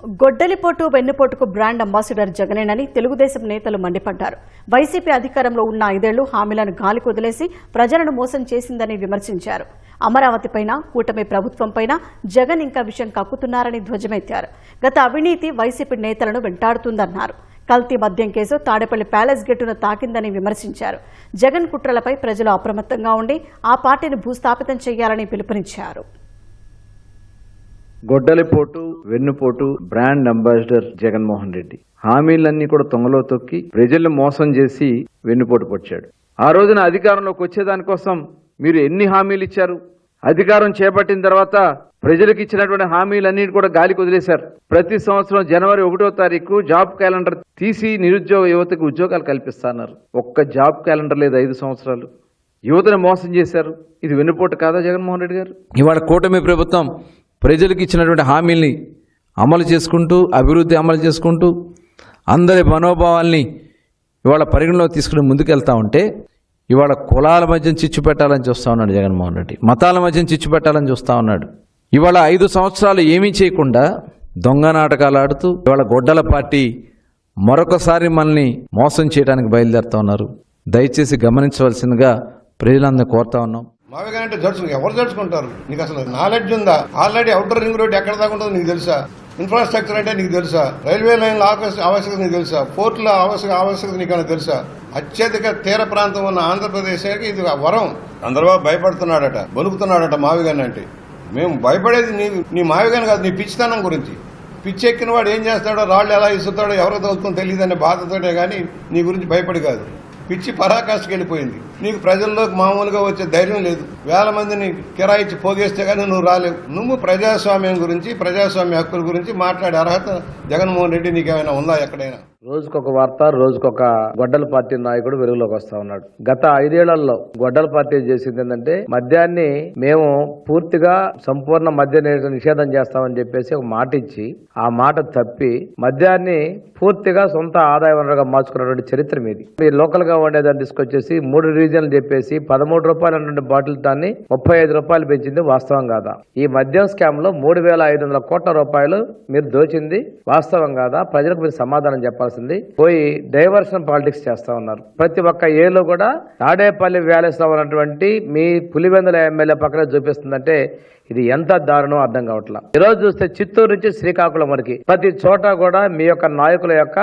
గొడ్డలిపోటు వెన్నుపోటుకు brand ambassador జగనేనని Telugu Desam నేతలు మండిపడ్డారు. YCP అధికారంలో ఉన్న 5 ఏళ్లు హామీలను గాలికి వదిలేసి ప్రజలను మోసం చేసిందని విమర్శించారు. అమరావతిపైన, కూటమి ప్రభుత్వంపైన జగన్ ఇంకా విషయం కక్కుతున్నారని ధ్వజమెత్తారు. గత అవినీతి వైసీపీ నేతలను వెంటాడుతుందన్నారు. కల్తీ మద్యం కేసు తాడేపల్లి ప్యాలెస్ గేటును తాకిందని విమర్శించారు. జగన్ కుట్రలపై ప్రజలు అప్రమత్తంగా ఉండి ఆ పార్టీని భూస్థాపితం చేయాలని పిలుపునిచ్చారు. గొడ్డలిపోటు వెన్నుపోటు బ్రాండ్ అంబాసిడర్ జగన్మోహన్ రెడ్డి హామీలన్నీ కూడా తొంగలో తొక్కి ప్రజల్ని మోసం చేసి వెన్నుపోటు పొడిచాడు. ఆ రోజున అధికారంలోకి వచ్చేదానికోసం మీరు ఎన్ని హామీలు ఇచ్చారు? అధికారం చేపట్టిన తర్వాత ప్రజలకు ఇచ్చినటువంటి హామీలన్నిటి కూడా గాలికి వదిలేశారు. ప్రతి సంవత్సరం జనవరి 1వ తారీఖు జాబ్ క్యాలెండర్ తీసి నిరుద్యోగ యువతకు ఉద్యోగాలు కల్పిస్తున్నారు. ఒక్క జాబ్ క్యాలెండర్ లేదు 5 సంవత్సరాలు. యువతను మోసం చేశారు. ఇది వెన్నుపోటు కాదా జగన్మోహన్ రెడ్డి గారు? ఇవాళ కూటమి ప్రభుత్వం ప్రజలకు ఇచ్చినటువంటి హామీల్ని అమలు చేసుకుంటూ, అభివృద్ధి అమలు చేసుకుంటూ, అందరి మనోభావాల్ని ఇవాళ పరిగణలో తీసుకుని ముందుకెళ్తా ఉంటే ఇవాళ కులాల మధ్య చిచ్చు పెట్టాలని చూస్తూ ఉన్నాడు జగన్మోహన్ రెడ్డి. మతాల మధ్య చిచ్చు పెట్టాలని చూస్తూ ఉన్నాడు. ఇవాళ 5 సంవత్సరాలు ఏమీ చేయకుండా దొంగ నాటకాలు ఆడుతూ ఇవాళ గొడ్డల పార్టీ మరొకసారి మనల్ని మోసం చేయడానికి బయలుదేరుతా ఉన్నారు. దయచేసి గమనించవలసిందిగా ప్రజలందరినీ కోరుతా ఉన్నాం. మావేగా అంటే ఎవరు జరుచుకుంటారు? నీకు అసలు నాలెడ్జ్ ఉందా? ఆల్రెడీ అవుటర్ రింగ్ రోడ్ ఎక్కడ దాకా ఉంటుందో నీకు తెలుసా? ఇన్ఫ్రాస్ట్రక్చర్ అంటే నీకు తెలుసా? రైల్వే లైన్ల ఆవశ్యకత నీకు తెలుసా? పోర్టుల ఆవశ్యకత నీకు తెలుసా? అత్యధిక తీర ప్రాంతం ఉన్న ఆంధ్రప్రదేశ్కి ఇది వరం. చంద్రబాబు భయపడుతున్నాడట, బొలుకుతున్నాడట మావిగాని అంటే. మేము భయపడేది నీ మావిగాని కాదు, నీ పిచ్చితనం గురించి. పిచ్చెక్కిన వాడు ఏం చేస్తాడో, రాళ్ళు ఎలా ఇస్తాడో ఎవరో తోలుతుందో తెలియదనే బాధతోనే కానీ నీ గురించి భయపడి కాదు. పిచ్చి పరాకాష్ఠకి వెళ్ళిపోయింది. నీకు ప్రజల్లోకి మామూలుగా వచ్చే ధైర్యం లేదు. వేల మందిని కిరాయిచ్చి పోగేస్తే కానీ నువ్వు రాలేవు. నువ్వు ప్రజాస్వామ్యం గురించి, ప్రజాస్వామ్య హక్కుల గురించి మాట్లాడే అర్హత జగన్మోహన్ రెడ్డి నీకేమైనా ఉందా ఎక్కడైనా? రోజుకొక వార్త, రోజుకొక గొడ్డల పార్టీ నాయకుడు వెలుగులోకి వస్తా ఉన్నాడు. గత 5 ఏళ్లలో గొడ్డల పార్టీ చేసింది ఏంటంటే మద్యాన్ని మేము పూర్తిగా సంపూర్ణ మద్య నిషేధం చేస్తామని చెప్పేసి ఒక మాట ఇచ్చి ఆ మాట తప్పి మద్యాన్ని పూర్తిగా సొంత ఆదాయ వనరుగా మార్చుకున్నటువంటి చరిత్ర మీది. ఈ లోకల్ గా ఉండేదాన్ని తీసుకొచ్చేసి 3 రీజన్లు చెప్పేసి 13 రూపాయలు అన్నటువంటి బాటిల్ దాన్ని 35 రూపాయలు పెంచింది వాస్తవం కాదా? ఈ మద్యం స్కామ్ లో 3,500 కోట్ల రూపాయలు మీరు దోచింది వాస్తవం కాదా? ప్రజలకు మీరు సమాధానం చెప్పాల్సింది పోయి డైవర్షన్ పాలిటిక్స్ చేస్తా ఉన్నారు. ప్రతి ఒక్క ఏలో కూడా తాడేపల్లి వ్యాలీస్ లో ఉన్నటువంటి మీ పులివెందుల ఎమ్మెల్యే పక్కనే చూపిస్తుందంటే ఇది ఎంత దారుణం అర్థం కావట్లా. ఈ రోజు చూస్తే చిత్తూరు నుంచి శ్రీకాకుళం వరకు ప్రతి చోట కూడా మీ యొక్క నాయకుల యొక్క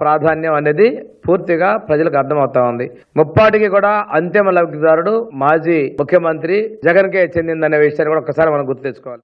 ప్రాధాన్యం అనేది పూర్తిగా ప్రజలకు అర్థమవుతా ఉంది. ముప్పాటికి కూడా అంతిమ లబ్ధిదారుడు మాజీ ముఖ్యమంత్రి జగన్ కే చెందిందనే విషయాన్ని కూడా ఒకసారి మనం గుర్తు తెచ్చుకోవాలి.